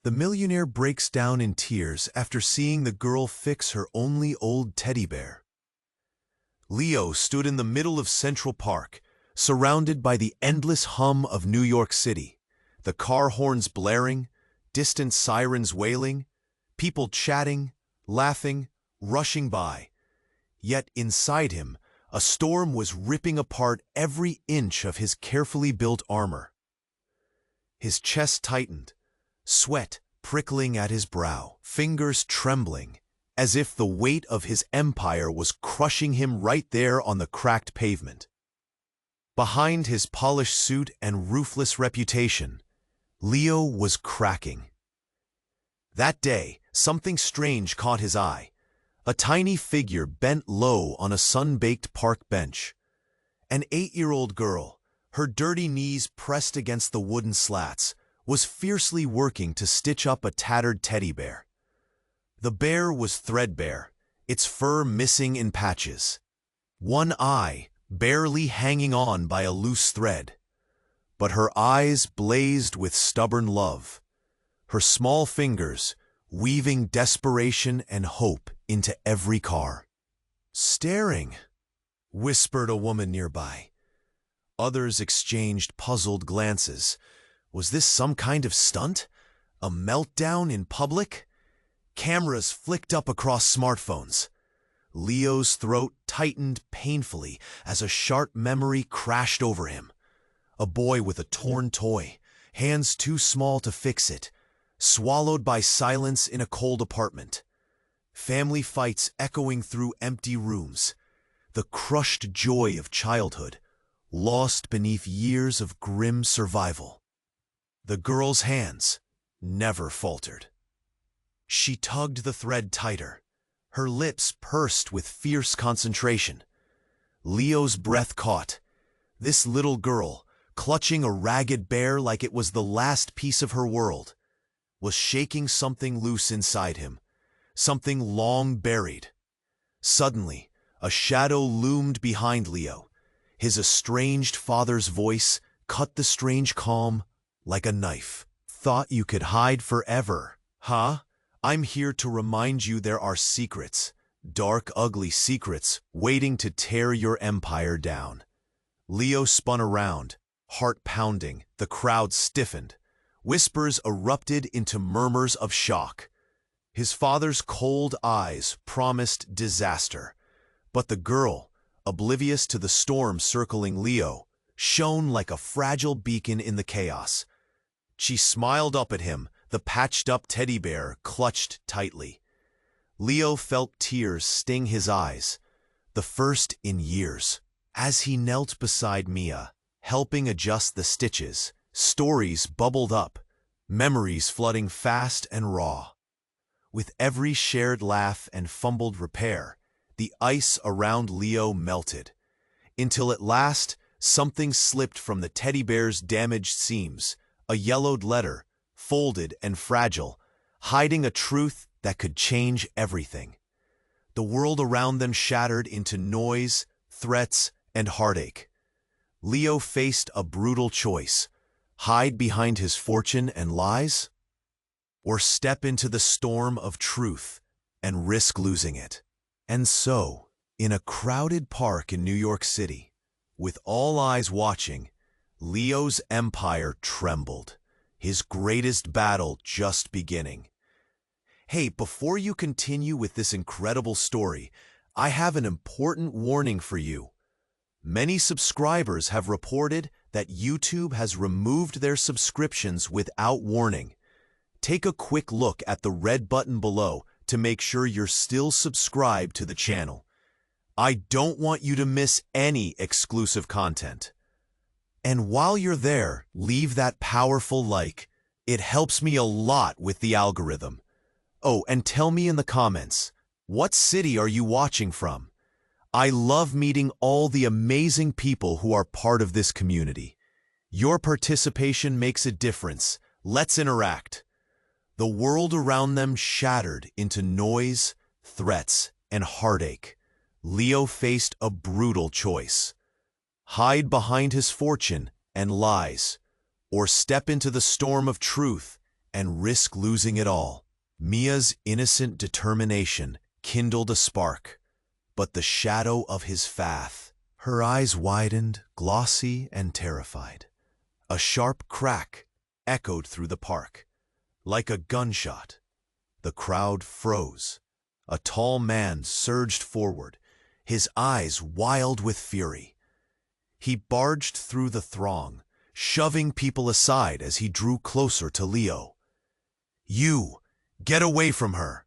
The millionaire breaks down in tears after seeing the girl fix her only old teddy bear. Leo stood in the middle of Central Park, surrounded by the endless hum of New York City, the car horns blaring, distant sirens wailing, people chatting, laughing, rushing by. Yet inside him, a storm was ripping apart every inch of his carefully built armor. His chest tightened, sweat prickling at his brow, fingers trembling, as if the weight of his empire was crushing him right there on the cracked pavement. Behind his polished suit and ruthless reputation, Leo was cracking. That day, something strange caught his eye. A tiny figure bent low on a sun-baked park bench. An 8-year-old girl, her dirty knees pressed against the wooden slats, was fiercely working to stitch up a tattered teddy bear. The bear was threadbare, its fur missing in patches. One eye barely hanging on by a loose thread. But her eyes blazed with stubborn love, her small fingers weaving desperation and hope into every car. "Staring," whispered a woman nearby. Others exchanged puzzled glances. Was this some kind of stunt? A meltdown in public? Cameras flicked up across smartphones. Leo's throat tightened painfully as a sharp memory crashed over him. A boy with a torn toy, hands too small to fix it, swallowed by silence in a cold apartment. Family fights echoing through empty rooms. The crushed joy of childhood, lost beneath years of grim survival. The girl's hands never faltered. She tugged the thread tighter, her lips pursed with fierce concentration. Leo's breath caught. This little girl, clutching a ragged bear like it was the last piece of her world, was shaking something loose inside him, something long buried. Suddenly, a shadow loomed behind Leo. His estranged father's voice cut the strange calm like a knife. "Thought you could hide forever, huh? I'm here to remind you there are secrets, dark, ugly secrets, waiting to tear your empire down." Leo spun around, heart pounding. The crowd stiffened. Whispers erupted into murmurs of shock. His father's cold eyes promised disaster. But the girl, oblivious to the storm circling Leo, shone like a fragile beacon in the chaos. She smiled up at him, the patched-up teddy bear clutched tightly. Leo felt tears sting his eyes, the first in years. As he knelt beside Mia, helping adjust the stitches, stories bubbled up, memories flooding fast and raw. With every shared laugh and fumbled repair, the ice around Leo melted, until at last something slipped from the teddy bear's damaged seams, a yellowed letter, folded and fragile, hiding a truth that could change everything. The world around them shattered into noise, threats, and heartache. Leo faced a brutal choice: hide behind his fortune and lies, or step into the storm of truth and risk losing it. And so, in a crowded park in New York City, with all eyes watching, Leo's empire trembled, his greatest battle just beginning. Hey, before you continue with this incredible story, I have an important warning for you. Many subscribers have reported that YouTube has removed their subscriptions without warning. Take a quick look at the red button below to make sure you're still subscribed to the channel. I don't want you to miss any exclusive content. And while you're there, leave that powerful like. It helps me a lot with the algorithm. Oh, and tell me in the comments, what city are you watching from? I love meeting all the amazing people who are part of this community. Your participation makes a difference. Let's interact. The world around them shattered into noise, threats, and heartache. Leo faced a brutal choice: hide behind his fortune and lies, or step into the storm of truth and risk losing it all. Mia's innocent determination kindled a spark, but the shadow of his faith. Her eyes widened, glossy and terrified. A sharp crack echoed through the park. Like a gunshot, the crowd froze. A tall man surged forward, his eyes wild with fury. He barged through the throng, shoving people aside as he drew closer to Leo. "You, get away from her!"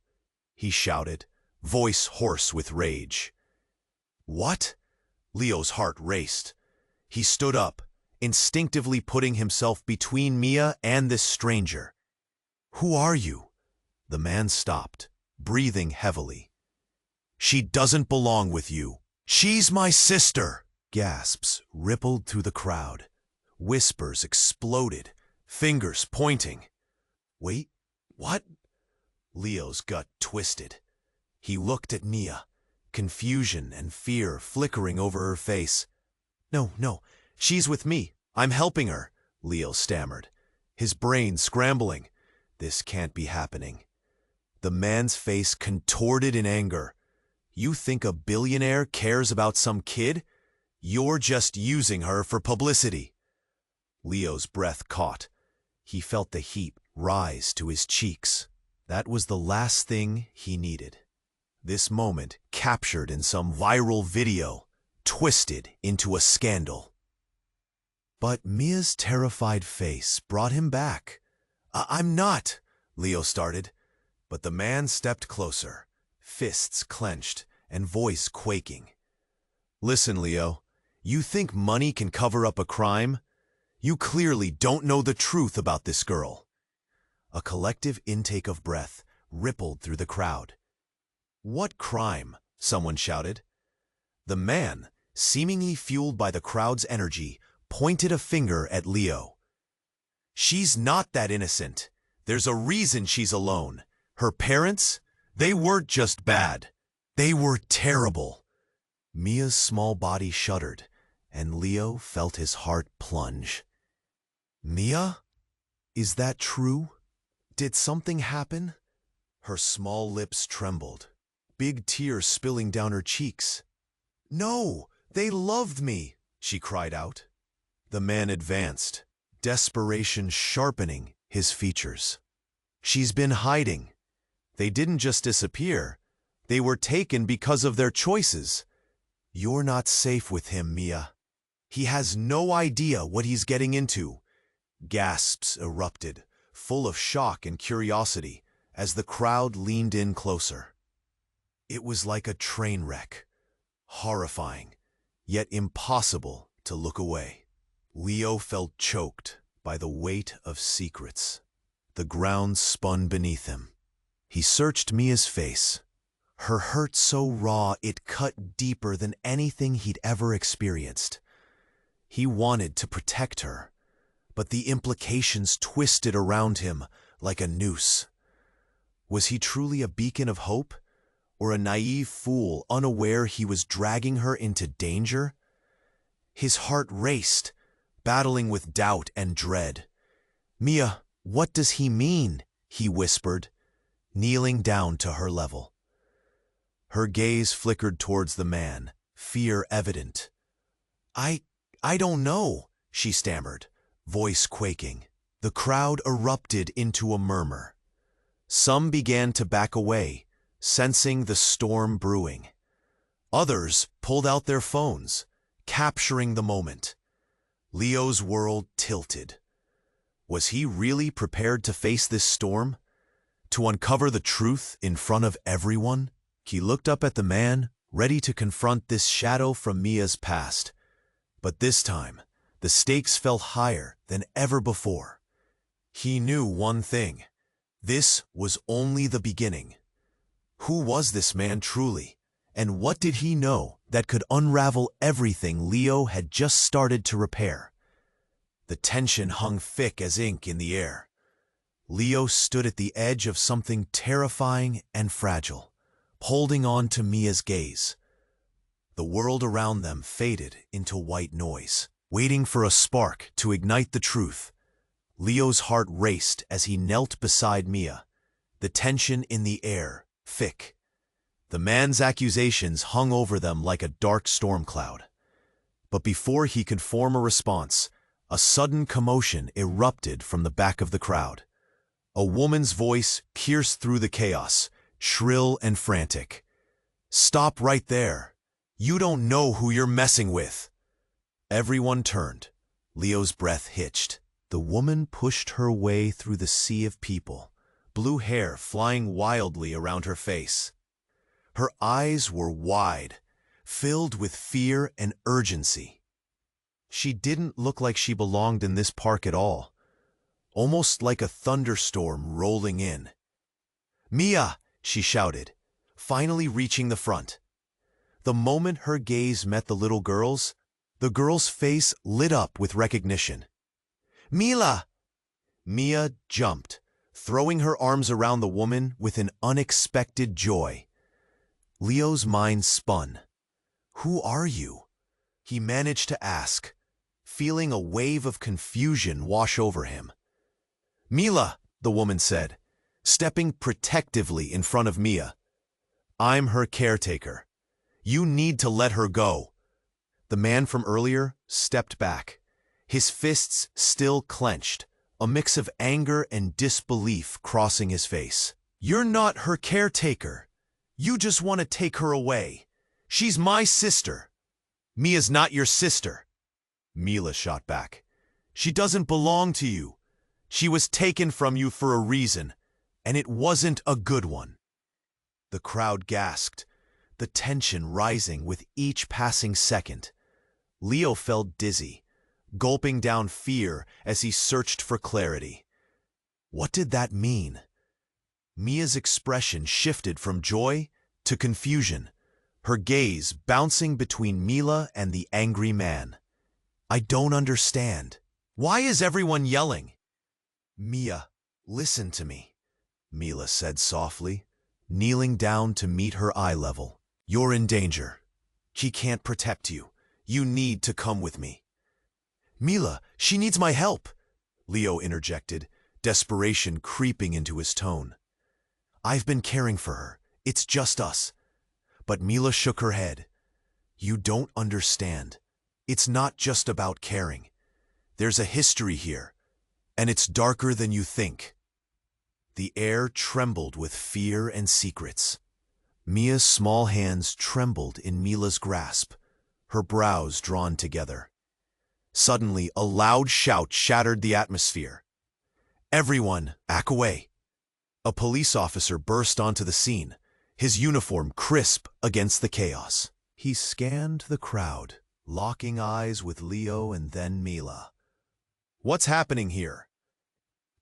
he shouted, voice hoarse with rage. "What?" Leo's heart raced. He stood up, instinctively putting himself between Mia and this stranger. "Who are you?" The man stopped, breathing heavily. "She doesn't belong with you. She's my sister!" Gasps rippled through the crowd. Whispers exploded, fingers pointing. "Wait, what?" Leo's gut twisted. He looked at Mia, confusion and fear flickering over her face. No, she's with me. I'm helping her," Leo stammered, his brain scrambling. This can't be happening. The man's face contorted in anger. "You think a billionaire cares about some kid? You're just using her for publicity." Leo's breath caught. He felt the heat rise to his cheeks. That was the last thing he needed. This moment captured in some viral video, twisted into a scandal. But Mia's terrified face brought him back. I'm not," Leo started, but the man stepped closer, fists clenched and voice quaking. "Listen, Leo, you think money can cover up a crime? You clearly don't know the truth about this girl." A collective intake of breath rippled through the crowd. "What crime?" someone shouted. The man, seemingly fueled by the crowd's energy, pointed a finger at Leo. "She's not that innocent. There's a reason she's alone. Her parents, they weren't just bad. They were terrible." Mia's small body shuddered, and Leo felt his heart plunge. "Mia? Is that true? Did something happen?" Her small lips trembled, big tears spilling down her cheeks. "No, they loved me," she cried out. The man advanced, desperation sharpening his features. "She's been hiding. They didn't just disappear. They were taken because of their choices. You're not safe with him, Mia. He has no idea what he's getting into." Gasps erupted, full of shock and curiosity, as the crowd leaned in closer. It was like a train wreck, horrifying, yet impossible to look away. Leo felt choked by the weight of secrets. The ground spun beneath him. He searched Mia's face, her hurt so raw it cut deeper than anything he'd ever experienced. He wanted to protect her, but the implications twisted around him like a noose. Was he truly a beacon of hope, or a naive fool unaware he was dragging her into danger? His heart raced, battling with doubt and dread. "Mia, what does he mean?" he whispered, kneeling down to her level. Her gaze flickered towards the man, fear evident. I don't know," she stammered, voice quaking. The crowd erupted into a murmur. Some began to back away, sensing the storm brewing. Others pulled out their phones, capturing the moment. Leo's world tilted. Was he really prepared to face this storm? To uncover the truth in front of everyone? He looked up at the man, ready to confront this shadow from Mia's past. But this time, the stakes felt higher than ever before. He knew one thing. This was only the beginning. Who was this man truly? And what did he know that could unravel everything Leo had just started to repair? The tension hung thick as ink in the air. Leo stood at the edge of something terrifying and fragile, holding on to Mia's gaze. The world around them faded into white noise, waiting for a spark to ignite the truth. Leo's heart raced as he knelt beside Mia, the tension in the air, thick. The man's accusations hung over them like a dark storm cloud. But before he could form a response, a sudden commotion erupted from the back of the crowd. A woman's voice pierced through the chaos, shrill and frantic. "Stop right there. You don't know who you're messing with." Everyone turned. Leo's breath hitched. The woman pushed her way through the sea of people, blue hair flying wildly around her face. Her eyes were wide, filled with fear and urgency. She didn't look like she belonged in this park at all, almost like a thunderstorm rolling in. "Mia!" she shouted, finally reaching the front. The moment her gaze met the girl's face lit up with recognition. "Mila!" Mia jumped, throwing her arms around the woman with an unexpected joy. Leo's mind spun. "Who are you?" he managed to ask, feeling a wave of confusion wash over him. "Mila," the woman said, stepping protectively in front of Mia. "I'm her caretaker. You need to let her go." The man from earlier stepped back, his fists still clenched, a mix of anger and disbelief crossing his face. "You're not her caretaker. You just want to take her away. She's my sister." "Mia's not your sister," Mila shot back. "She doesn't belong to you. She was taken from you for a reason, and it wasn't a good one." The crowd gasped, the tension rising with each passing second. Leo felt dizzy, gulping down fear as he searched for clarity. What did that mean? Mia's expression shifted from joy to confusion, her gaze bouncing between Mila and the angry man. "I don't understand. Why is everyone yelling?" "Mia, listen to me," Mila said softly, kneeling down to meet her eye level. "You're in danger. He can't protect you. You need to come with me." "Mila, she needs my help," Leo interjected, desperation creeping into his tone. "I've been caring for her. It's just us." But Mila shook her head. "You don't understand. It's not just about caring. There's a history here, and it's darker than you think." The air trembled with fear and secrets. Mia's small hands trembled in Mila's grasp, her brows drawn together. Suddenly, a loud shout shattered the atmosphere. "Everyone, back away!" A police officer burst onto the scene, his uniform crisp against the chaos. He scanned the crowd, locking eyes with Leo and then Mila. "What's happening here?"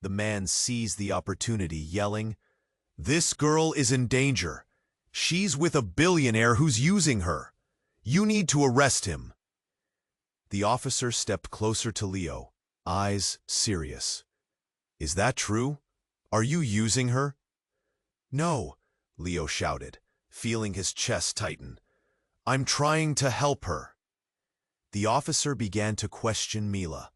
The man seized the opportunity, yelling, "This girl is in danger. She's with a billionaire who's using her. You need to arrest him." The officer stepped closer to Leo, eyes serious. "Is that true? Are you using her?" "No," Leo shouted, feeling his chest tighten. "I'm trying to help her." The officer began to question Mila,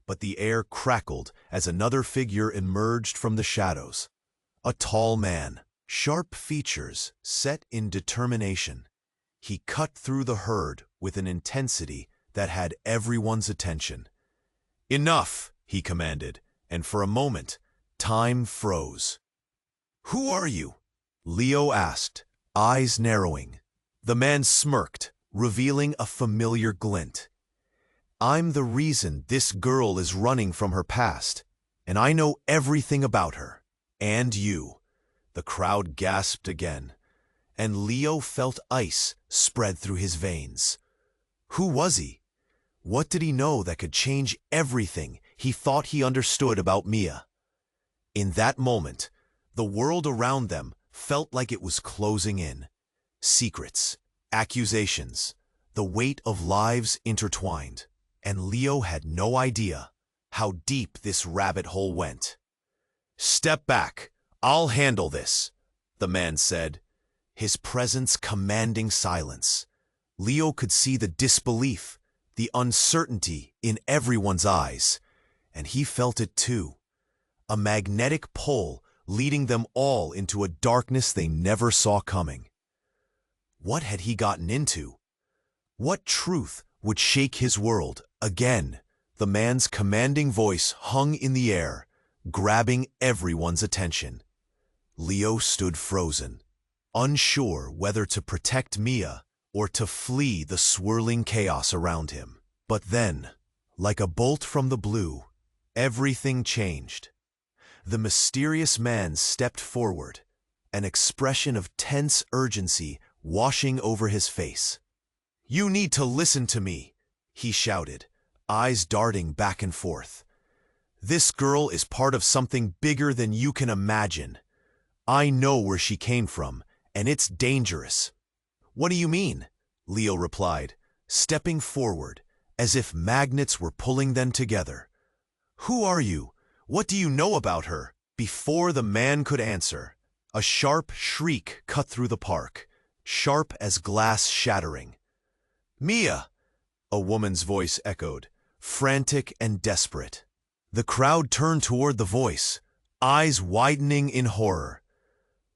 but the air crackled as another figure emerged from the shadows. A tall man, sharp features set in determination. He cut through the herd with an intensity that had everyone's attention. "Enough," he commanded, and for a moment, time froze. "Who are you?" Leo asked, eyes narrowing. The man smirked, revealing a familiar glint. "I'm the reason this girl is running from her past, and I know everything about her. And you." The crowd gasped again, and Leo felt ice spread through his veins. Who was he? What did he know that could change everything he thought he understood about Mia? In that moment, the world around them felt like it was closing in. Secrets, accusations, the weight of lives intertwined. And Leo had no idea how deep this rabbit hole went. "Step back. I'll handle this," the man said, his presence commanding silence. Leo could see the disbelief, the uncertainty in everyone's eyes, and he felt it too. A magnetic pull leading them all into a darkness they never saw coming. What had he gotten into? What truth would shake his world again? The man's commanding voice hung in the air, grabbing everyone's attention. Leo stood frozen, unsure whether to protect Mia or to flee the swirling chaos around him. But then, like a bolt from the blue, everything changed. The mysterious man stepped forward, an expression of tense urgency washing over his face. "You need to listen to me," he shouted, eyes darting back and forth. "This girl is part of something bigger than you can imagine. I know where she came from, and it's dangerous." "What do you mean?" Leo replied, stepping forward, as if magnets were pulling them together. "Who are you? What do you know about her?" Before the man could answer, a sharp shriek cut through the park, sharp as glass shattering. "Mia!" a woman's voice echoed, frantic and desperate. The crowd turned toward the voice, eyes widening in horror.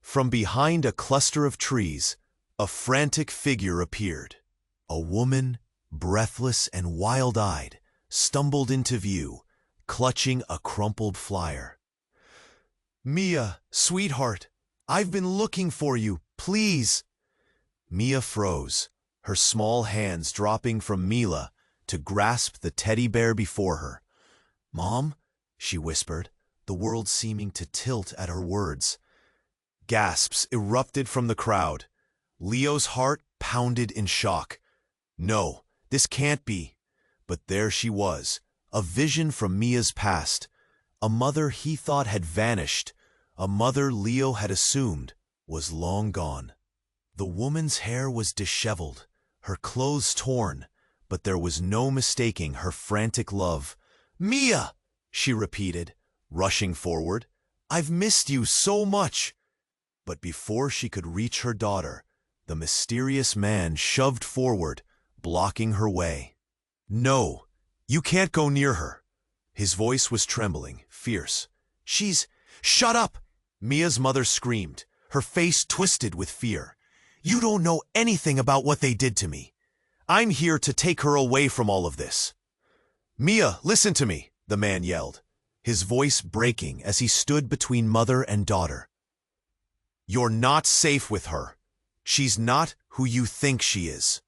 From behind a cluster of trees, a frantic figure appeared. A woman, breathless and wild-eyed, stumbled into view, clutching a crumpled flyer. "Mia, sweetheart, I've been looking for you, please." Mia froze, her small hands dropping from Mila to grasp the teddy bear before her. "Mom?" she whispered, the world seeming to tilt at her words. Gasps erupted from the crowd. Leo's heart pounded in shock. No, this can't be. But there she was, a vision from Mia's past, a mother he thought had vanished, a mother Leo had assumed was long gone. The woman's hair was disheveled, her clothes torn, but there was no mistaking her frantic love. "Mia!" she repeated, rushing forward. "I've missed you so much." But before she could reach her daughter, the mysterious man shoved forward, blocking her way. "No, you can't go near her." His voice was trembling, fierce. "Shut up!" Mia's mother screamed, her face twisted with fear. "You don't know anything about what they did to me. I'm here to take her away from all of this." "Mia, listen to me," the man yelled, his voice breaking as he stood between mother and daughter. "You're not safe with her. She's not who you think she is."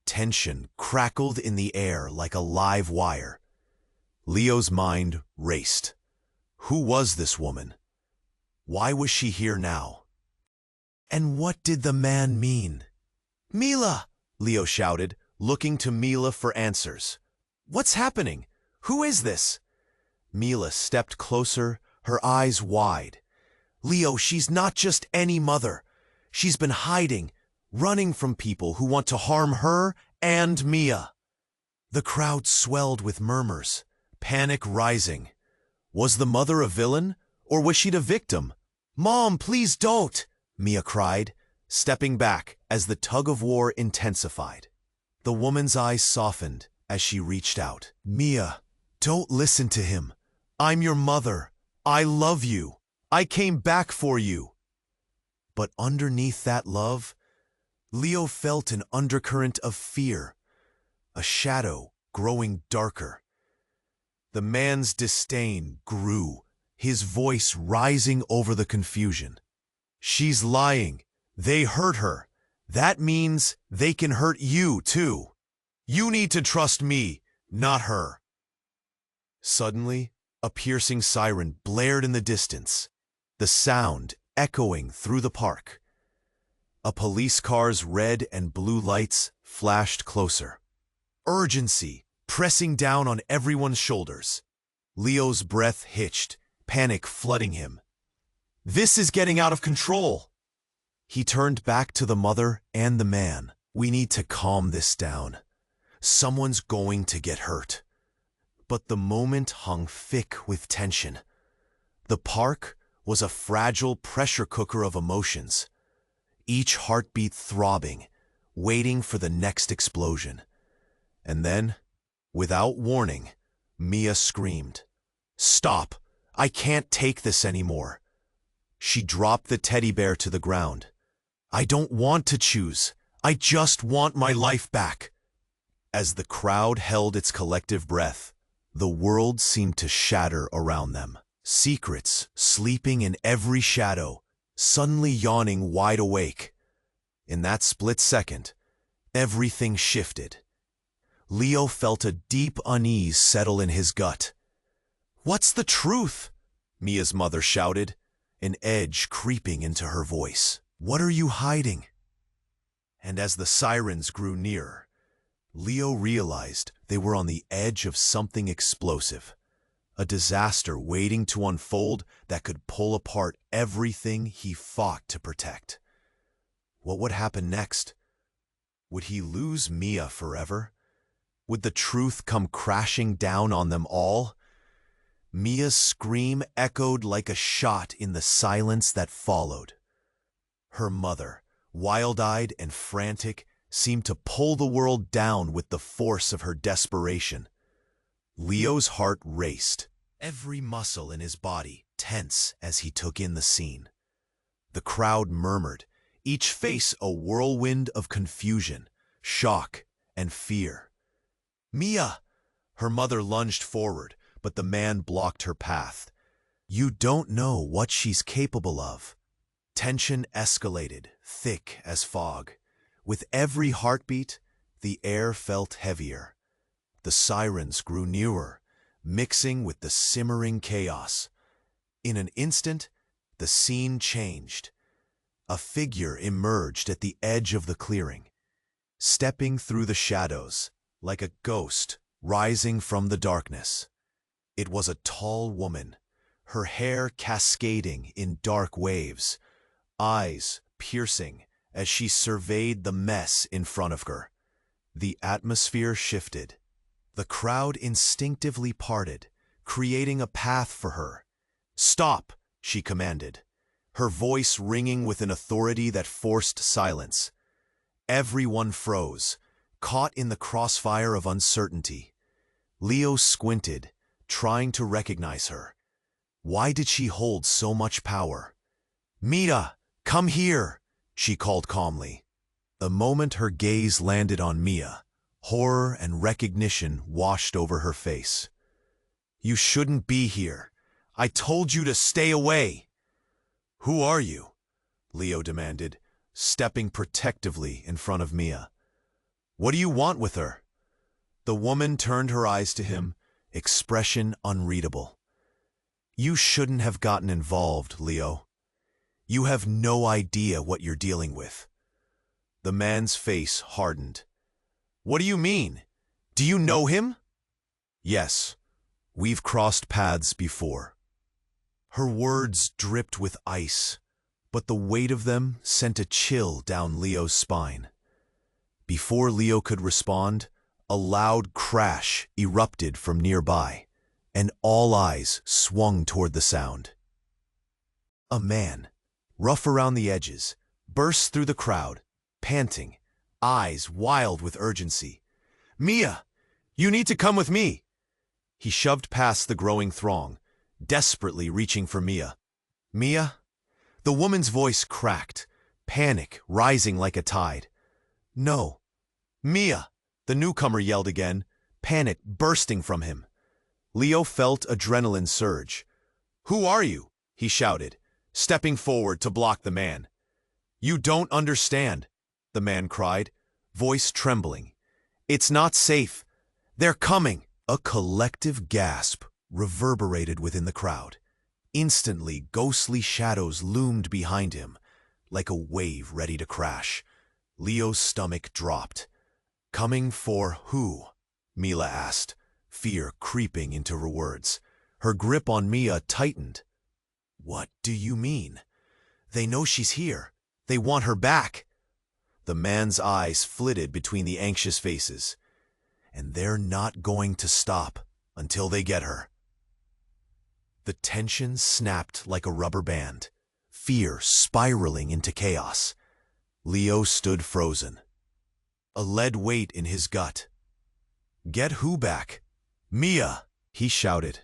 Tension crackled in the air like a live wire. Leo's mind raced. Who was this woman? Why was she here now? And what did the man mean? "Mila!" Leo shouted, looking to Mila for answers. "What's happening? Who is this?" Mila stepped closer, her eyes wide. "Leo, she's not just any mother. She's been hiding, running from people who want to harm her and Mia." The crowd swelled with murmurs, panic rising. Was the mother a villain, or was she the victim? "Mom, please don't!" Mia cried, stepping back as the tug-of-war intensified. The woman's eyes softened as she reached out. "Mia, don't listen to him. I'm your mother. I love you. I came back for you." But underneath that love, Leo felt an undercurrent of fear, a shadow growing darker. The man's disdain grew, his voice rising over the confusion. "She's lying. They hurt her. That means they can hurt you, too. You need to trust me, not her." Suddenly, a piercing siren blared in the distance, the sound echoing through the park. A police car's red and blue lights flashed closer. Urgency pressing down on everyone's shoulders. Leo's breath hitched, panic flooding him. "This is getting out of control." He turned back to the mother and the man. "We need to calm this down. Someone's going to get hurt." But the moment hung thick with tension. The park was a fragile pressure cooker of emotions, each heartbeat throbbing, waiting for the next explosion. And then, without warning, Mia screamed. "Stop! I can't take this anymore." She dropped the teddy bear to the ground. "I don't want to choose. I just want my life back." As the crowd held its collective breath, the world seemed to shatter around them. Secrets sleeping in every shadow, suddenly yawning wide awake. In that split second, everything shifted. Leo felt a deep unease settle in his gut. "What's the truth?" Mia's mother shouted, an edge creeping into her voice. "What are you hiding?" And as the sirens grew nearer, Leo realized they were on the edge of something explosive, a disaster waiting to unfold that could pull apart everything he fought to protect. What would happen next? Would he lose Mia forever? Would the truth come crashing down on them all? Mia's scream echoed like a shot in the silence that followed. Her mother, wild-eyed and frantic, seemed to pull the world down with the force of her desperation. Leo's heart raced, every muscle in his body tense as he took in the scene. The crowd murmured, each face a whirlwind of confusion, shock, and fear. "Mia!" Her mother lunged forward, but the man blocked her path. "You don't know what she's capable of." Tension escalated, thick as fog. With every heartbeat, the air felt heavier. The sirens grew nearer, mixing with the simmering chaos. In an instant, the scene changed. A figure emerged at the edge of the clearing, stepping through the shadows, like a ghost rising from the darkness. It was a tall woman, her hair cascading in dark waves, eyes piercing as she surveyed the mess in front of her. The atmosphere shifted. The crowd instinctively parted, creating a path for her. "Stop!" she commanded, her voice ringing with an authority that forced silence. Everyone froze, caught in the crossfire of uncertainty. Leo squinted, trying to recognize her. Why did she hold so much power? "Mia, come here!" she called calmly. The moment her gaze landed on Mia, horror and recognition washed over her face. "You shouldn't be here. I told you to stay away." "Who are you?" Leo demanded, stepping protectively in front of Mia. "What do you want with her?" The woman turned her eyes to him, expression unreadable. "You shouldn't have gotten involved, Leo. You have no idea what you're dealing with." The man's face hardened. "What do you mean? Do you know him?" "Yes, we've crossed paths before." Her words dripped with ice, but the weight of them sent a chill down Leo's spine. Before Leo could respond, a loud crash erupted from nearby, and all eyes swung toward the sound. A man, rough around the edges, burst through the crowd, panting, eyes wild with urgency. "Mia, you need to come with me!" He shoved past the growing throng, desperately reaching for Mia. "Mia?" The woman's voice cracked, panic rising like a tide. "No." "Mia!" The newcomer yelled again, panic bursting from him. Leo felt adrenaline surge. "Who are you?" he shouted, stepping forward to block the man. "You don't understand," the man cried, voice trembling. "It's not safe. They're coming." A collective gasp reverberated within the crowd. Instantly, ghostly shadows loomed behind him, like a wave ready to crash. Leo's stomach dropped. "Coming for who?" Mila asked, fear creeping into her words. Her grip on Mia tightened. "What do you mean? They know she's here. They want her back." The man's eyes flitted between the anxious faces. "And they're not going to stop until they get her." The tension snapped like a rubber band, fear spiraling into chaos. Leo stood frozen, a lead weight in his gut. "Get who back?" "Mia!" He shouted.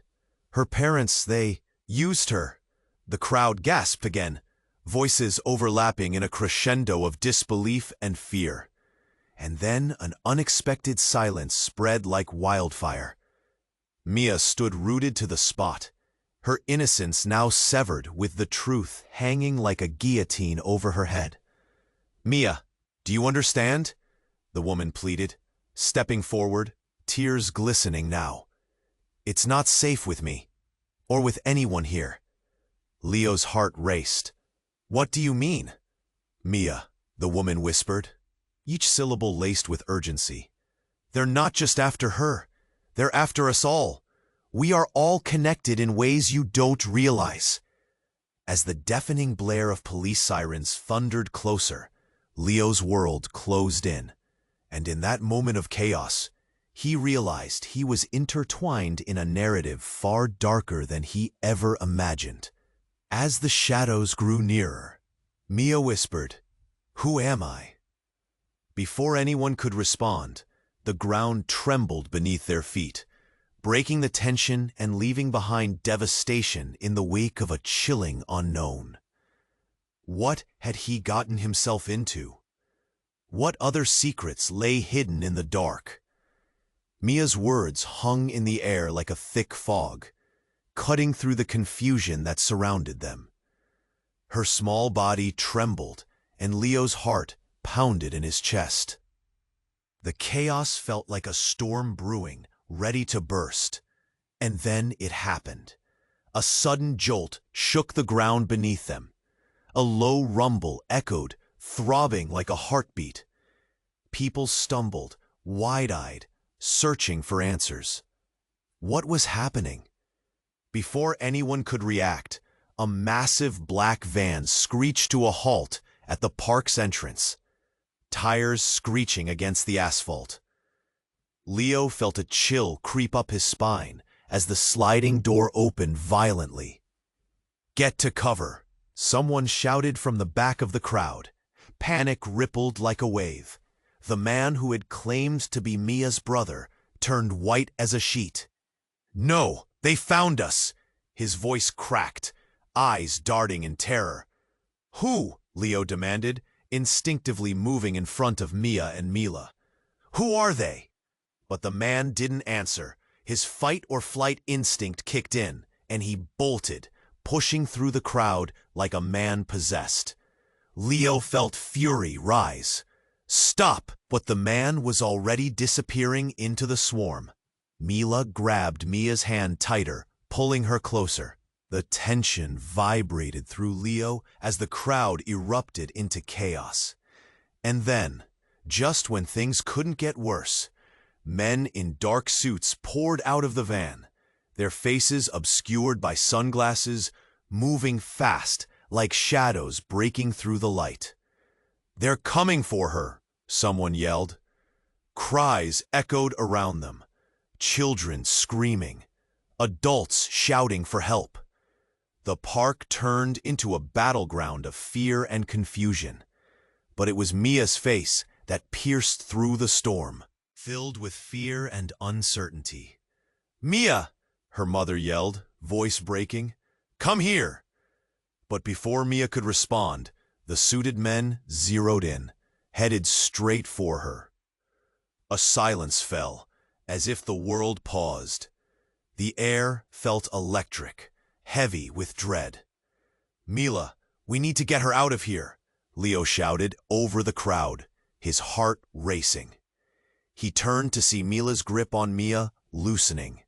Her parents, they used her. The crowd gasped again, voices overlapping in a crescendo of disbelief and fear. And then an unexpected silence spread like wildfire. Mia stood rooted to the spot, her innocence now severed with the truth hanging like a guillotine over her head. Mia, do you understand? The woman pleaded, stepping forward, tears glistening now. It's not safe with me, or with anyone here. Leo's heart raced. What do you mean? Mia, the woman whispered, each syllable laced with urgency. They're not just after her. They're after us all. We are all connected in ways you don't realize. As the deafening blare of police sirens thundered closer, Leo's world closed in. And in that moment of chaos, he realized he was intertwined in a narrative far darker than he ever imagined. As the shadows grew nearer, Mia whispered, "Who am I?" Before anyone could respond, the ground trembled beneath their feet, breaking the tension and leaving behind devastation in the wake of a chilling unknown. What had he gotten himself into? What other secrets lay hidden in the dark? Mia's words hung in the air like a thick fog, cutting through the confusion that surrounded them. Her small body trembled, and Leo's heart pounded in his chest. The chaos felt like a storm brewing, ready to burst. And then it happened. A sudden jolt shook the ground beneath them. A low rumble echoed, throbbing like a heartbeat. People stumbled, wide-eyed, searching for answers. What was happening? Before anyone could react, a massive black van screeched to a halt at the park's entrance, tires screeching against the asphalt. Leo felt a chill creep up his spine as the sliding door opened violently. "Get to cover!" someone shouted from the back of the crowd. Panic rippled like a wave. The man who had claimed to be Mia's brother turned white as a sheet. "No, they found us!" His voice cracked, eyes darting in terror. "Who?" Leo demanded, instinctively moving in front of Mia and Mila. "Who are they?" But the man didn't answer. His fight-or-flight instinct kicked in, and he bolted, pushing through the crowd like a man possessed. Leo felt fury rise. "Stop!" But the man was already disappearing into the swarm. Mila grabbed Mia's hand tighter, pulling her closer. The tension vibrated through Leo as the crowd erupted into chaos. And then, just when things couldn't get worse, men in dark suits poured out of the van, their faces obscured by sunglasses, moving fast like shadows breaking through the light. "They're coming for her!" someone yelled. Cries echoed around them, children screaming, adults shouting for help. The park turned into a battleground of fear and confusion. But it was Mia's face that pierced through the storm, filled with fear and uncertainty. "Mia!" her mother yelled, voice breaking. "Come here!" But before Mia could respond, the suited men zeroed in, headed straight for her. A silence fell, as if the world paused. The air felt electric, heavy with dread. "Mila, we need to get her out of here," Leo shouted over the crowd, his heart racing. He turned to see Mila's grip on Mia loosening,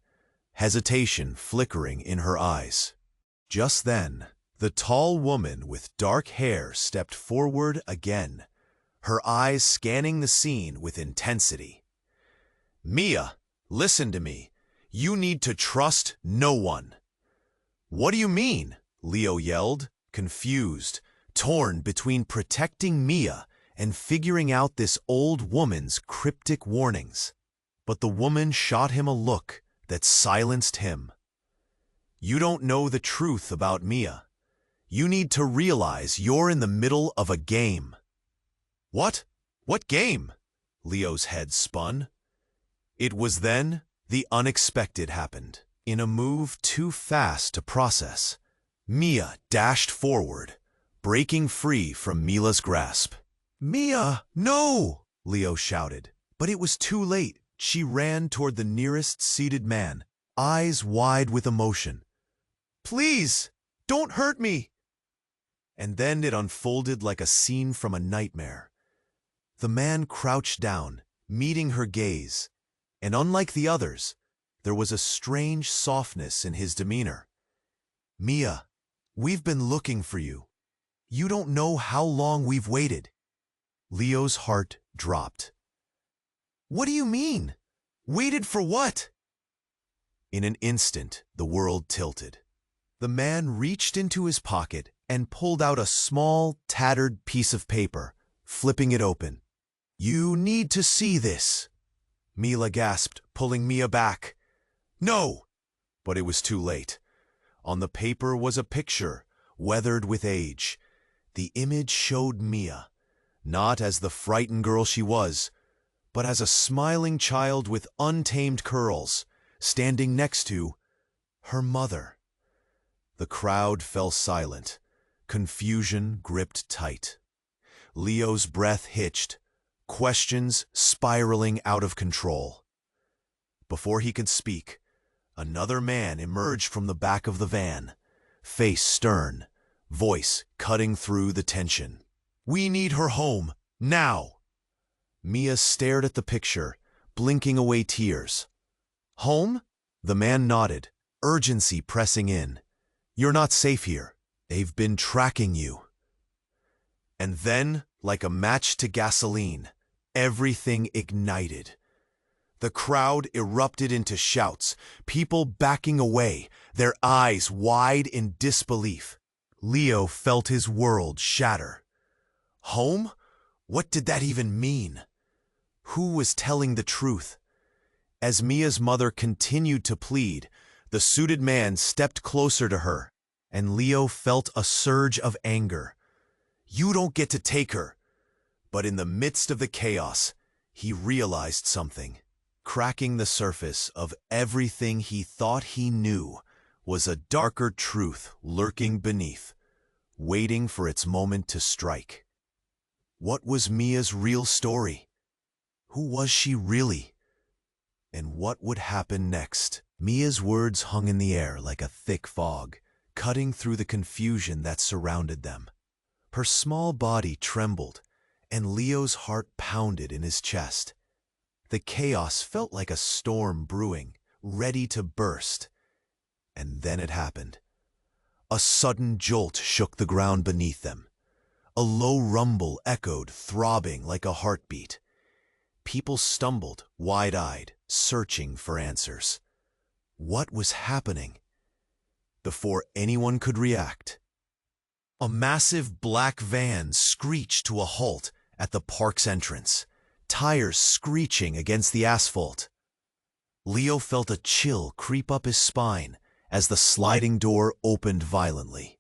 hesitation flickering in her eyes. Just then, the tall woman with dark hair stepped forward again, her eyes scanning the scene with intensity. "Mia, listen to me. You need to trust no one." "What do you mean?" Leo yelled, confused, torn between protecting Mia and figuring out this old woman's cryptic warnings. But the woman shot him a look that silenced him. "You don't know the truth about Mia. You need to realize you're in the middle of a game." "What? What game?" Leo's head spun. It was then the unexpected happened. In a move too fast to process, Mia dashed forward, breaking free from Mila's grasp. "Mia, no!" Leo shouted. But it was too late. She ran toward the nearest seated man, eyes wide with emotion. "Please, don't hurt me!" And then it unfolded like a scene from a nightmare. The man crouched down, meeting her gaze, and unlike the others, there was a strange softness in his demeanor. "Mia, we've been looking for you. You don't know how long we've waited." Leo's heart dropped. "What do you mean? Waited for what?" In an instant, the world tilted. The man reached into his pocket and pulled out a small, tattered piece of paper, flipping it open. "You need to see this," Mila gasped, pulling Mia back. "No!" But it was too late. On the paper was a picture, weathered with age. The image showed Mia, not as the frightened girl she was, but as a smiling child with untamed curls, standing next to her mother. The crowd fell silent. Confusion gripped tight. Leo's breath hitched, questions spiraling out of control. Before he could speak, another man emerged from the back of the van, face stern, voice cutting through the tension. "We need her home, now!" Mia stared at the picture, blinking away tears. "Home?" The man nodded, urgency pressing in. "You're not safe here. They've been tracking you." And then, like a match to gasoline, everything ignited. The crowd erupted into shouts, people backing away, their eyes wide in disbelief. Leo felt his world shatter. Home? What did that even mean? Who was telling the truth? As Mia's mother continued to plead, the suited man stepped closer to her, and Leo felt a surge of anger. "You don't get to take her." But in the midst of the chaos, he realized something. Cracking the surface of everything he thought he knew was a darker truth lurking beneath, waiting for its moment to strike. What was Mia's real story? Who was she really? And what would happen next? Mia's words hung in the air like a thick fog, cutting through the confusion that surrounded them. Her small body trembled, and Leo's heart pounded in his chest. The chaos felt like a storm brewing, ready to burst. And then it happened. A sudden jolt shook the ground beneath them. A low rumble echoed, throbbing like a heartbeat. People stumbled, wide-eyed, searching for answers. What was happening? Before anyone could react, a massive black van screeched to a halt at the park's entrance, tires screeching against the asphalt. Leo felt a chill creep up his spine as the sliding door opened violently.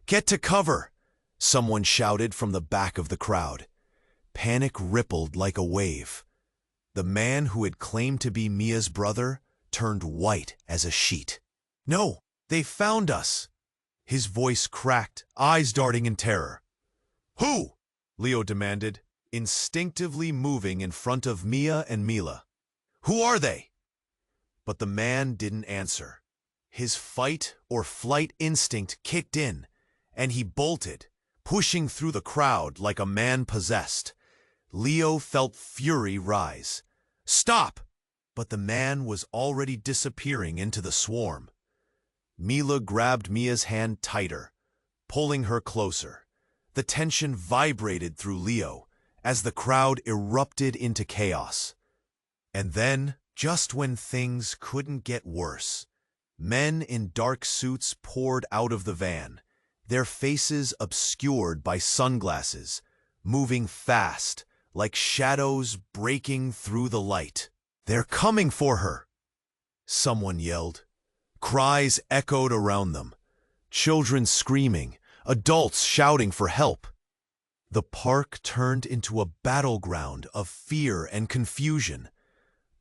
"Get to cover!" someone shouted from the back of the crowd. Panic rippled like a wave. The man who had claimed to be Mia's brother turned white as a sheet. "No, they found us!" His voice cracked, eyes darting in terror. "Who?" Leo demanded, instinctively moving in front of Mia and Mila. "Who are they?" But the man didn't answer. His fight or flight instinct kicked in, and he bolted, pushing through the crowd like a man possessed. Leo felt fury rise. "Stop!" But the man was already disappearing into the swarm. Mila grabbed Mia's hand tighter, pulling her closer. The tension vibrated through Leo as the crowd erupted into chaos. And then, just when things couldn't get worse, men in dark suits poured out of the van, their faces obscured by sunglasses, moving fast, like shadows breaking through the light. "They're coming for her!" someone yelled. Cries echoed around them, children screaming, adults shouting for help. The park turned into a battleground of fear and confusion.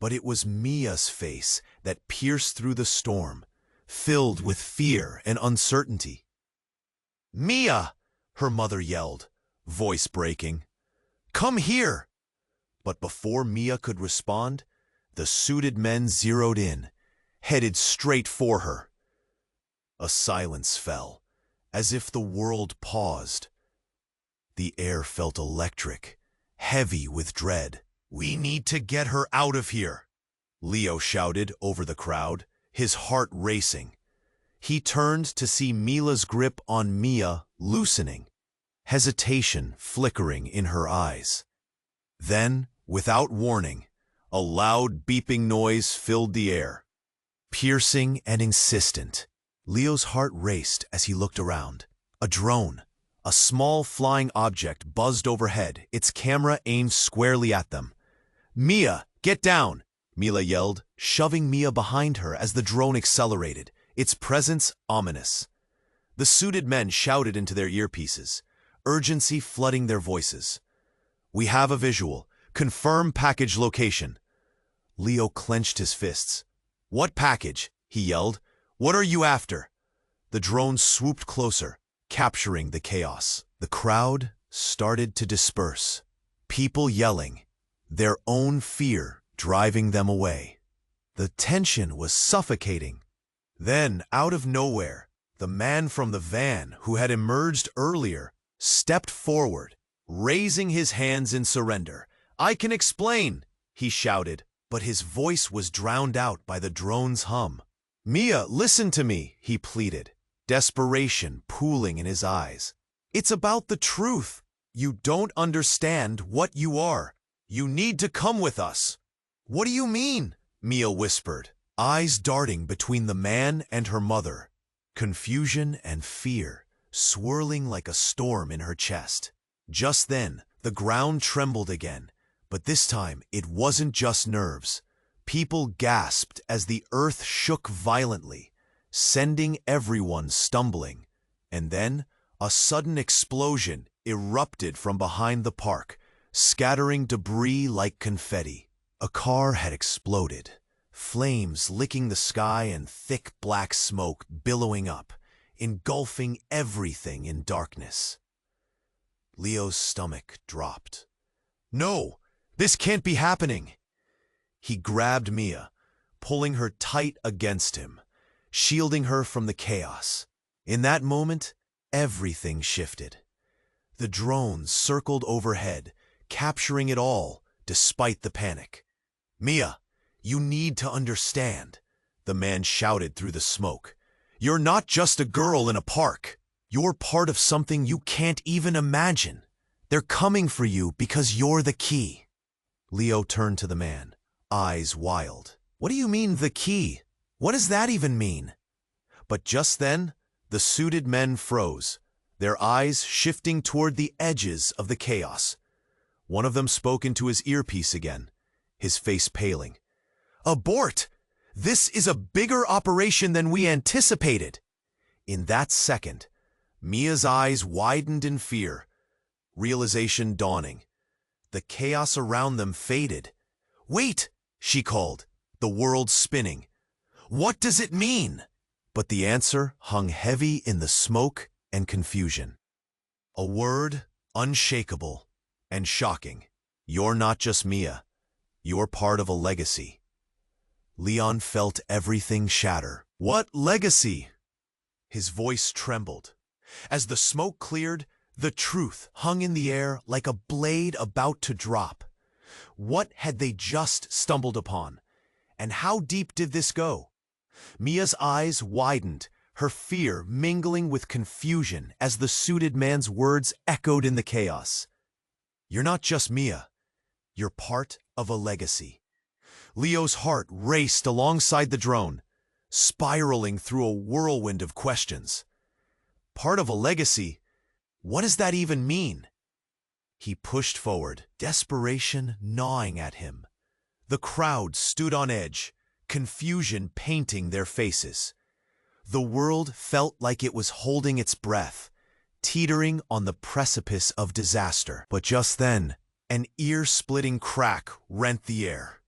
But it was Mia's face that pierced through the storm, filled with fear and uncertainty. "Mia!" her mother yelled, voice breaking. "Come here!" But before Mia could respond, the suited men zeroed in, headed straight for her. A silence fell, as if the world paused. The air felt electric, heavy with dread. "We need to get her out of here," Leo shouted over the crowd, his heart racing. He turned to see Mila's grip on Mia loosening, hesitation flickering in her eyes. Then, without warning, a loud beeping noise filled the air. Piercing and insistent, Leo's heart raced as he looked around. A drone, a small flying object, buzzed overhead, its camera aimed squarely at them. "Mia, get down!" Mila yelled, shoving Mia behind her as the drone accelerated, its presence ominous. The suited men shouted into their earpieces, urgency flooding their voices. "We have a visual. Confirm package location." Leo clenched his fists. "What package?" he yelled. "What are you after?" The drone swooped closer, capturing the chaos. The crowd started to disperse, people yelling, their own fear driving them away. The tension was suffocating. Then, out of nowhere, the man from the van who had emerged earlier stepped forward, raising his hands in surrender. "I can explain," he shouted, but his voice was drowned out by the drone's hum. "Mia, listen to me," he pleaded, desperation pooling in his eyes. "It's about the truth. You don't understand what you are. You need to come with us." "What do you mean?" Mia whispered, eyes darting between the man and her mother, confusion and fear swirling like a storm in her chest. Just then, the ground trembled again, but this time it wasn't just nerves. People gasped as the earth shook violently, sending everyone stumbling. And then, a sudden explosion erupted from behind the park, scattering debris like confetti. A car had exploded, flames licking the sky and thick black smoke billowing up, engulfing everything in darkness. Leo's stomach dropped. "No, this can't be happening." He grabbed Mia, pulling her tight against him, shielding her from the chaos. In that moment, everything shifted. The drone circled overhead, capturing it all despite the panic. "Mia, you need to understand," the man shouted through the smoke. "You're not just a girl in a park. You're part of something you can't even imagine. They're coming for you because you're the key." Leo turned to the man, eyes wild. "What do you mean, the key? What does that even mean?" But just then, the suited men froze, their eyes shifting toward the edges of the chaos. One of them spoke into his earpiece again, his face paling. "Abort! This is a bigger operation than we anticipated." In that second, Mia's eyes widened in fear, realization dawning. The chaos around them faded. "Wait!" she called, the world spinning. "What does it mean?" But the answer hung heavy in the smoke and confusion. A word unshakable and shocking. "You're not just Mia. You're part of a legacy." Leon felt everything shatter. "What legacy?" His voice trembled. As the smoke cleared, the truth hung in the air like a blade about to drop. What had they just stumbled upon? And how deep did this go? Mia's eyes widened, her fear mingling with confusion as the suited man's words echoed in the chaos. "You're not just Mia. You're part of a legacy." Leo's heart raced alongside the drone, spiraling through a whirlwind of questions. Part of a legacy? What does that even mean? He pushed forward, desperation gnawing at him. The crowd stood on edge, confusion painting their faces. The world felt like it was holding its breath, teetering on the precipice of disaster. But just then, an ear-splitting crack rent the air.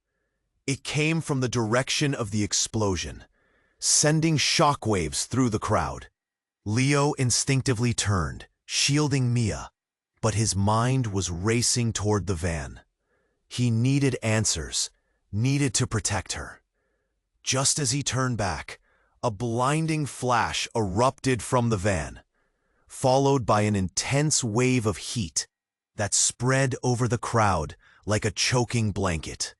It came from the direction of the explosion, sending shockwaves through the crowd. Leo instinctively turned, shielding Mia, but his mind was racing toward the van. He needed answers, needed to protect her. Just as he turned back, a blinding flash erupted from the van, followed by an intense wave of heat that spread over the crowd like a choking blanket.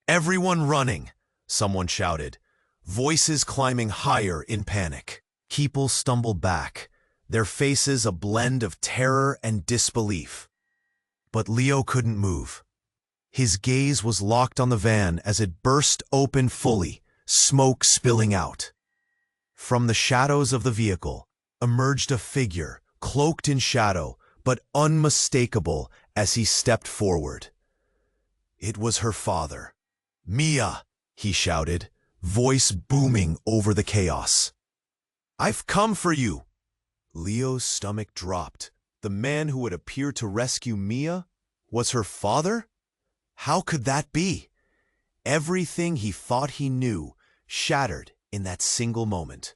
"Everyone running!" someone shouted, voices climbing higher in panic. People stumbled back, their faces a blend of terror and disbelief. But Leo couldn't move. His gaze was locked on the van as it burst open fully, smoke spilling out. From the shadows of the vehicle emerged a figure, cloaked in shadow, but unmistakable as he stepped forward. It was her father. "Mia!" he shouted, voice booming over the chaos. "I've come for you!" Leo's stomach dropped. The man who had appeared to rescue Mia was her father? How could that be? Everything he thought he knew shattered in that single moment.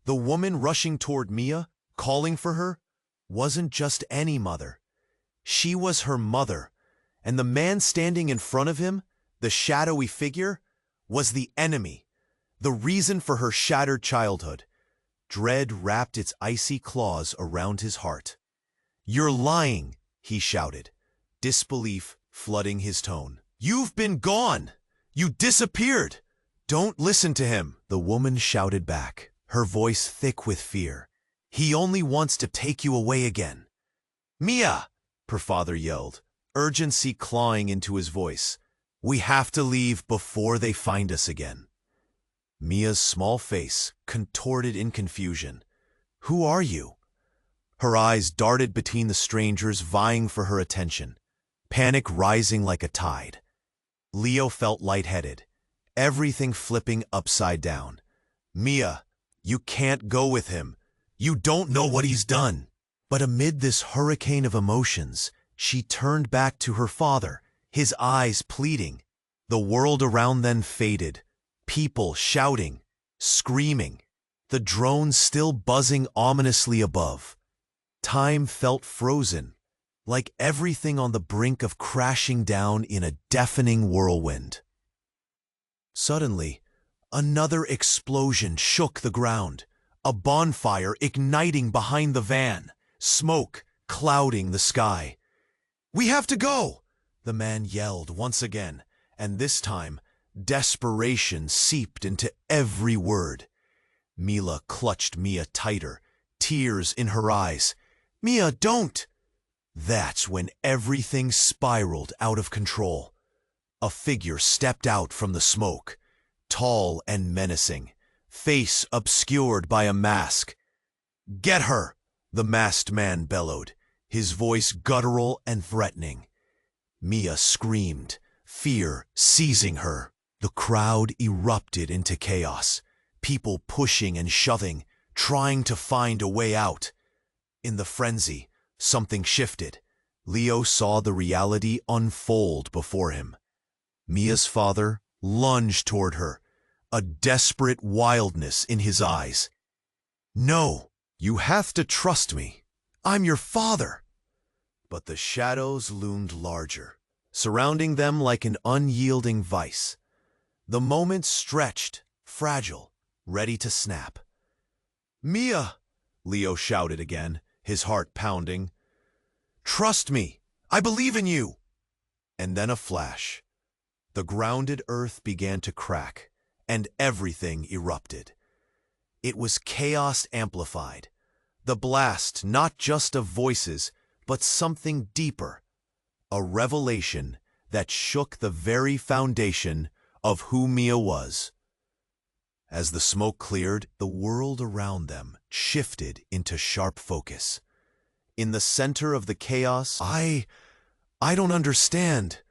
The woman rushing toward Mia, calling for her, wasn't just any mother. She was her mother, and the man standing in front of him, the shadowy figure, was the enemy, the reason for her shattered childhood. Dread wrapped its icy claws around his heart. "You're lying," he shouted, disbelief flooding his tone. "You've been gone! You disappeared! Don't listen to him," the woman shouted back, her voice thick with fear. "He only wants to take you away again." "Mia!" her father yelled, urgency clawing into his voice. "We have to leave before they find us again." Mia's small face contorted in confusion. "Who are you?" Her eyes darted between the strangers vying for her attention, panic rising like a tide. Leo felt lightheaded, everything flipping upside down. "Mia, you can't go with him. You don't know what he's done." But amid this hurricane of emotions, she turned back to her father, his eyes pleading. The world around them faded, people shouting, screaming, the drones still buzzing ominously above. Time felt frozen, like everything on the brink of crashing down in a deafening whirlwind. Suddenly, another explosion shook the ground, a bonfire igniting behind the van, smoke clouding the sky. "We have to go!" the man yelled once again, and this time, desperation seeped into every word. Mila clutched Mia tighter, tears in her eyes. "Mia, don't!" That's when everything spiraled out of control. A figure stepped out from the smoke, tall and menacing, face obscured by a mask. "Get her!" the masked man bellowed, his voice guttural and threatening. Mia screamed, fear seizing her. The crowd erupted into chaos, people pushing and shoving, trying to find a way out. In the frenzy, something shifted. Leo saw the reality unfold before him. Mia's father lunged toward her, a desperate wildness in his eyes. "No, you have to trust me. I'm your father." But the shadows loomed larger, surrounding them like an unyielding vice. The moment stretched, fragile, ready to snap. "Mia!" Leo shouted again, his heart pounding. "Trust me! I believe in you!" And then a flash. The grounded earth began to crack, and everything erupted. It was chaos amplified. The blast not just of voices, but something deeper. A revelation that shook the very foundation of who Mia was. As the smoke cleared, the world around them shifted into sharp focus. In the center of the chaos, I don't understand.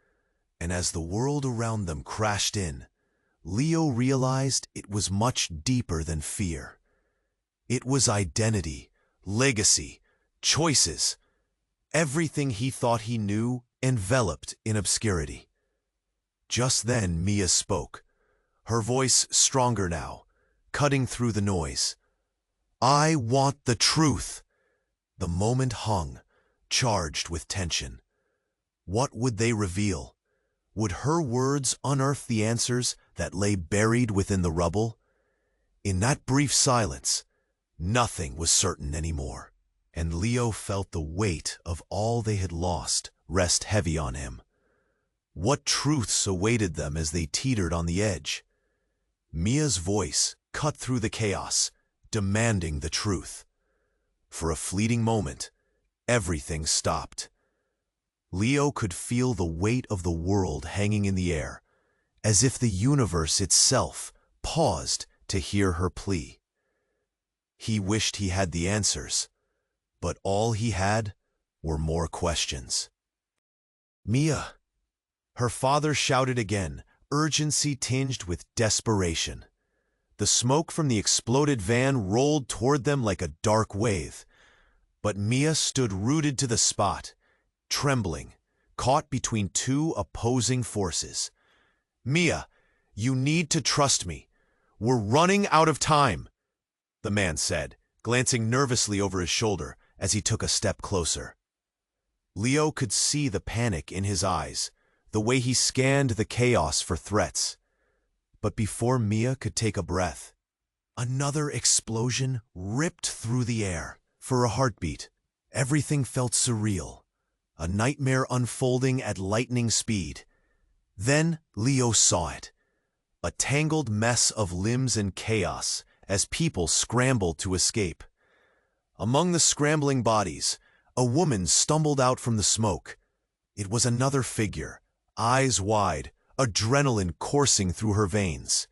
And as the world around them crashed in, Leo realized it was much deeper than fear. It was identity, legacy, choices, everything he thought he knew enveloped in obscurity. Just then Mia spoke, her voice stronger now, cutting through the noise. "I want the truth." The moment hung, charged with tension. What would they reveal? Would her words unearth the answers that lay buried within the rubble? In that brief silence, nothing was certain anymore, and Leo felt the weight of all they had lost rest heavy on him. What truths awaited them as they teetered on the edge? Mia's voice cut through the chaos, demanding the truth. For a fleeting moment, everything stopped. Leo could feel the weight of the world hanging in the air, as if the universe itself paused to hear her plea. He wished he had the answers, but all he had were more questions. "Mia!" Her father shouted again, urgency tinged with desperation. The smoke from the exploded van rolled toward them like a dark wave, but Mia stood rooted to the spot, trembling, caught between two opposing forces. "Mia, you need to trust me. We're running out of time," the man said, glancing nervously over his shoulder as he took a step closer. Leo could see the panic in his eyes, the way he scanned the chaos for threats. But before Mia could take a breath, another explosion ripped through the air. For a heartbeat, everything felt surreal, a nightmare unfolding at lightning speed. Then Leo saw it, a tangled mess of limbs and chaos as people scrambled to escape. Among the scrambling bodies, a woman stumbled out from the smoke. It was another figure, eyes wide, adrenaline coursing through her veins.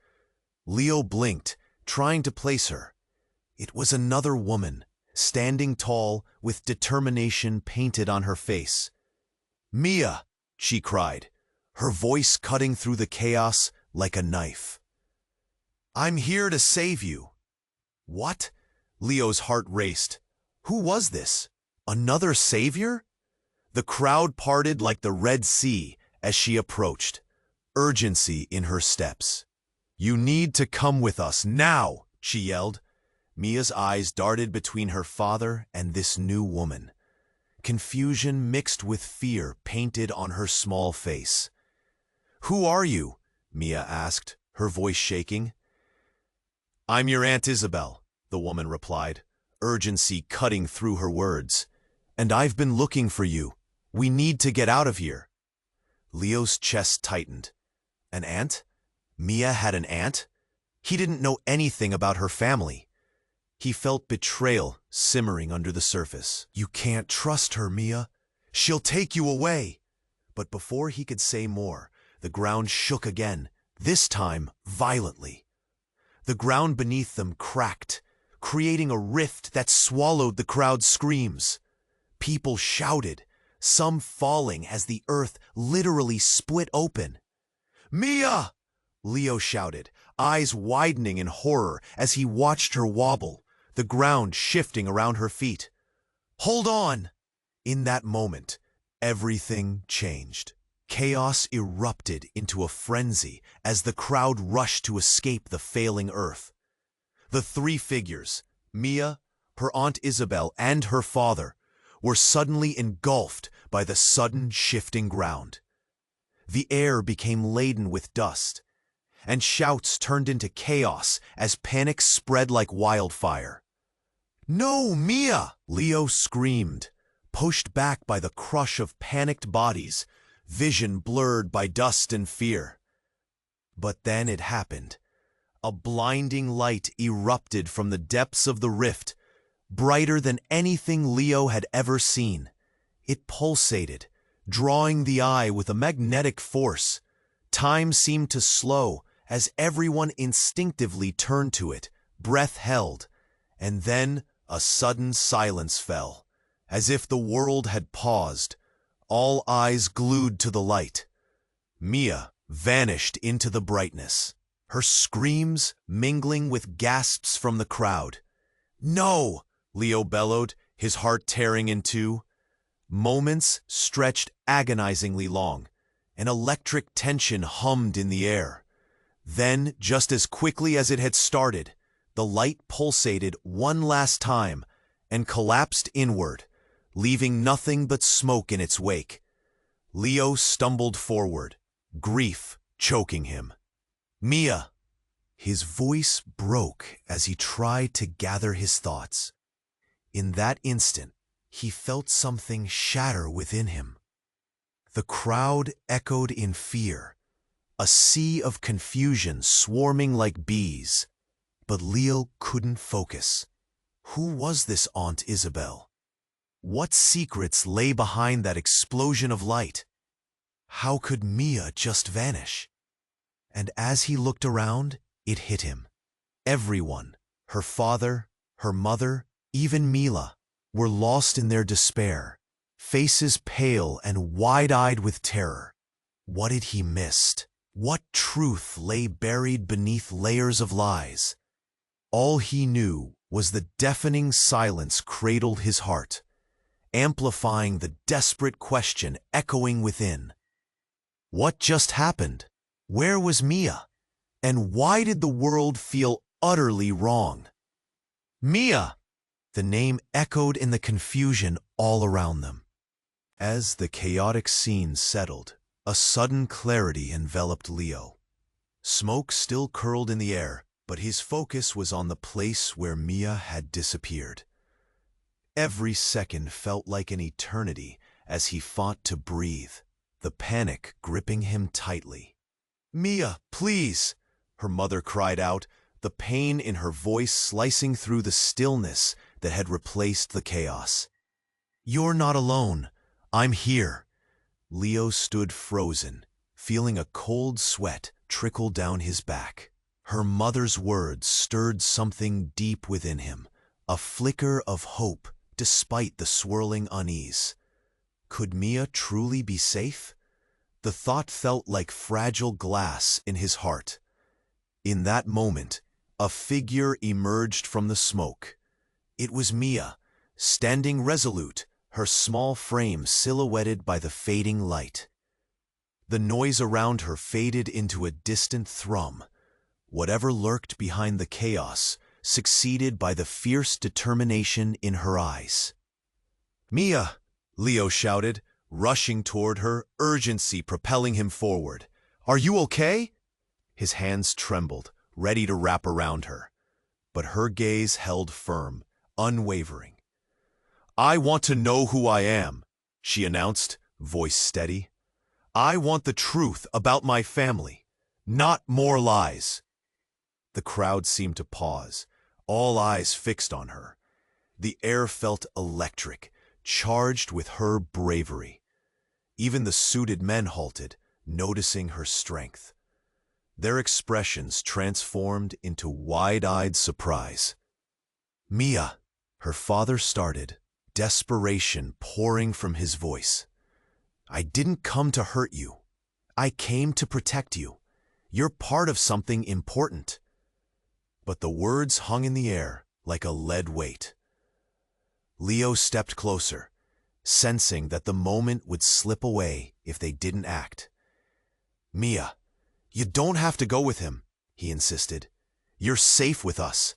Leo blinked, trying to place her. It was another woman, standing tall, with determination painted on her face. "Mia!" she cried, her voice cutting through the chaos like a knife. "I'm here to save you." What? Leo's heart raced. Who was this? Another savior? The crowd parted like the Red Sea as she approached, urgency in her steps. "You need to come with us now," she yelled. Mia's eyes darted between her father and this new woman. Confusion mixed with fear painted on her small face. "Who are you?" Mia asked, her voice shaking. "I'm your Aunt Isabel," the woman replied, urgency cutting through her words. "And I've been looking for you. We need to get out of here." Leo's chest tightened. An aunt? Mia had an aunt? He didn't know anything about her family. He felt betrayal simmering under the surface. "You can't trust her, Mia. She'll take you away." But before he could say more, the ground shook again, this time violently. The ground beneath them cracked, creating a rift that swallowed the crowd's screams. People shouted, some falling as the earth literally split open. "Mia!" Leo shouted, eyes widening in horror as he watched her wobble, the ground shifting around her feet. "Hold on!" In that moment, everything changed. Chaos erupted into a frenzy as the crowd rushed to escape the failing earth. The three figures, Mia, her Aunt Isabel, and her father, were suddenly engulfed by the sudden shifting ground. The air became laden with dust, and shouts turned into chaos as panic spread like wildfire. "No, Mia!" Leo screamed, pushed back by the crush of panicked bodies, vision blurred by dust and fear. But then it happened. A blinding light erupted from the depths of the rift, brighter than anything Leo had ever seen. It pulsated, drawing the eye with a magnetic force. Time seemed to slow as everyone instinctively turned to it, breath held, and then a sudden silence fell, as if the world had paused, all eyes glued to the light. Mia vanished into the brightness, her screams mingling with gasps from the crowd. "No!" Leo bellowed, his heart tearing in two. Moments stretched agonizingly long, An electric tension hummed in the air. Then, just as quickly as it had started, the light pulsated one last time and collapsed inward, leaving nothing but smoke in its wake. Leo stumbled forward, grief choking him. "Mia!" His voice broke as he tried to gather his thoughts. In that instant, he felt something shatter within him. The crowd echoed in fear, a sea of confusion swarming like bees. But Leo couldn't focus. Who was this Aunt Isabel? What secrets lay behind that explosion of light? How could Mia just vanish? And as he looked around, it hit him. Everyone, her father, her mother, even Mila, were lost in their despair, faces pale and wide-eyed with terror. What had he missed? What truth lay buried beneath layers of lies? All he knew was the deafening silence cradled his heart, amplifying the desperate question echoing within. What just happened? Where was Mia? And why did the world feel utterly wrong? Mia! The name echoed in the confusion all around them. As the chaotic scene settled, a sudden clarity enveloped Leo. Smoke still curled in the air, but his focus was on the place where Mia had disappeared. Every second felt like an eternity as he fought to breathe, the panic gripping him tightly. "Mia, please!" her mother cried out, the pain in her voice slicing through the stillness that had replaced the chaos. "You're not alone. I'm here." Leo stood frozen, feeling a cold sweat trickle down his back. Her mother's words stirred something deep within him, a flicker of hope despite the swirling unease. Could Mia truly be safe? The thought felt like fragile glass in his heart. In that moment, a figure emerged from the smoke. It was Mia, standing resolute, her small frame silhouetted by the fading light. The noise around her faded into a distant thrum. Whatever lurked behind the chaos succeeded by the fierce determination in her eyes. "Mia!" Leo shouted, rushing toward her, urgency propelling him forward. "Are you okay?" His hands trembled, ready to wrap around her. But her gaze held firm, unwavering. "I want to know who I am," she announced, voice steady. "I want the truth about my family, not more lies." The crowd seemed to pause, all eyes fixed on her. The air felt electric, charged with her bravery. Even the suited men halted, noticing her strength. Their expressions transformed into wide-eyed surprise. "Mia," her father started, desperation pouring from his voice. "I didn't come to hurt you. I came to protect you. You're part of something important." But the words hung in the air like a lead weight. Leo stepped closer, sensing that the moment would slip away if they didn't act. "Mia, you don't have to go with him," he insisted. "You're safe with us,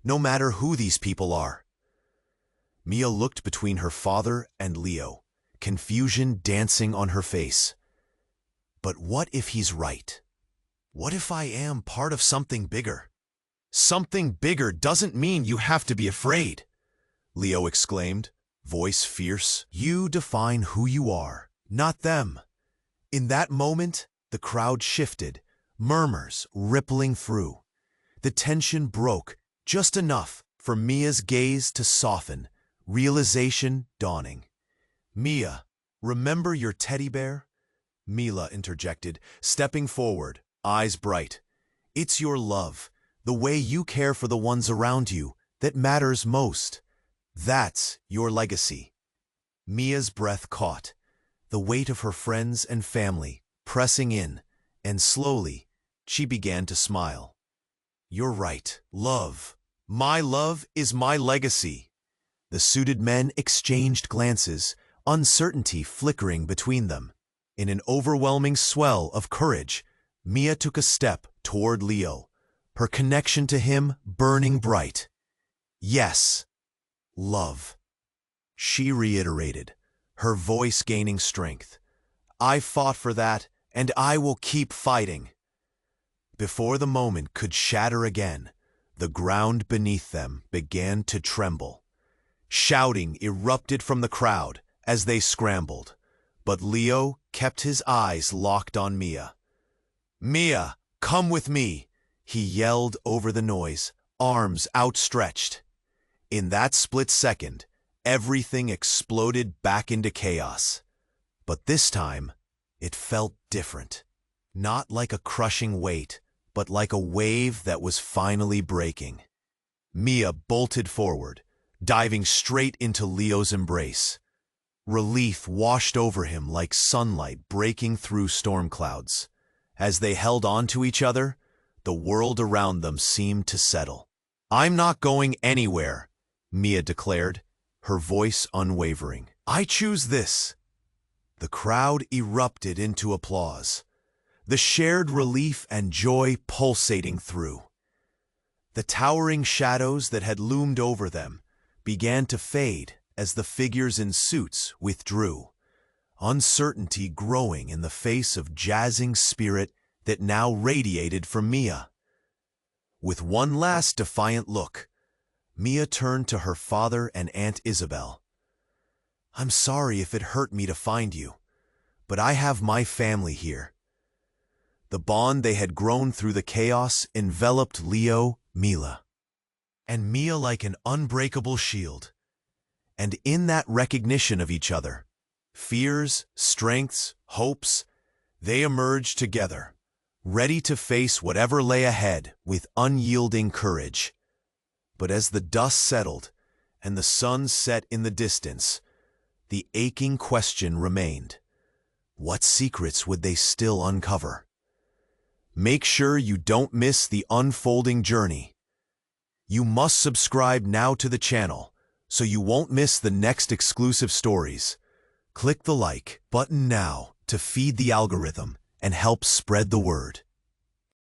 no matter who these people are." Mia looked between her father and Leo, confusion dancing on her face. But what if he's right? What if I am part of something bigger? "Something bigger doesn't mean you have to be afraid," Leo exclaimed, voice fierce. "You define who you are, not them." In that moment, the crowd shifted, murmurs rippling through. The tension broke just enough for Mia's gaze to soften, realization dawning. "Mia, remember your teddy bear?" Mila interjected, stepping forward, eyes bright. "It's your love, the way you care for the ones around you, that matters most. That's your legacy." Mia's breath caught, the weight of her friends and family pressing in, and slowly she began to smile. "You're right, love. My love is my legacy." The suited men exchanged glances, uncertainty flickering between them. In an overwhelming swell of courage, Mia took a step toward Leo, her connection to him burning bright. "Yes, love," she reiterated, her voice gaining strength. "I fought for that, and I will keep fighting." Before the moment could shatter again, the ground beneath them began to tremble. Shouting erupted from the crowd as they scrambled, but Leo kept his eyes locked on Mia. "Mia, come with me," he yelled over the noise, arms outstretched. In that split second, everything exploded back into chaos. But this time, it felt different. Not like a crushing weight, but like a wave that was finally breaking. Mia bolted forward, diving straight into Leo's embrace. Relief washed over him like sunlight breaking through storm clouds. As they held on to each other, the world around them seemed to settle. "I'm not going anywhere," Mia declared, her voice unwavering. "I choose this." The crowd erupted into applause, the shared relief and joy pulsating through. The towering shadows that had loomed over them began to fade as the figures in suits withdrew, uncertainty growing in the face of jazzing spirit that now radiated from Mia. With one last defiant look, Mia turned to her father and Aunt Isabel. "I'm sorry if it hurt me to find you, but I have my family here." The bond they had grown through the chaos enveloped Leo, Mila, and Mia like an unbreakable shield. And in that recognition of each other, fears, strengths, hopes, they emerged together, ready to face whatever lay ahead with unyielding courage. But as the dust settled and the sun set in the distance, the aching question remained: what secrets would they still uncover? Make sure you don't miss the unfolding journey. You must subscribe now to the channel so you won't miss the next exclusive stories. Click the like button now to feed the algorithm and help spread the word.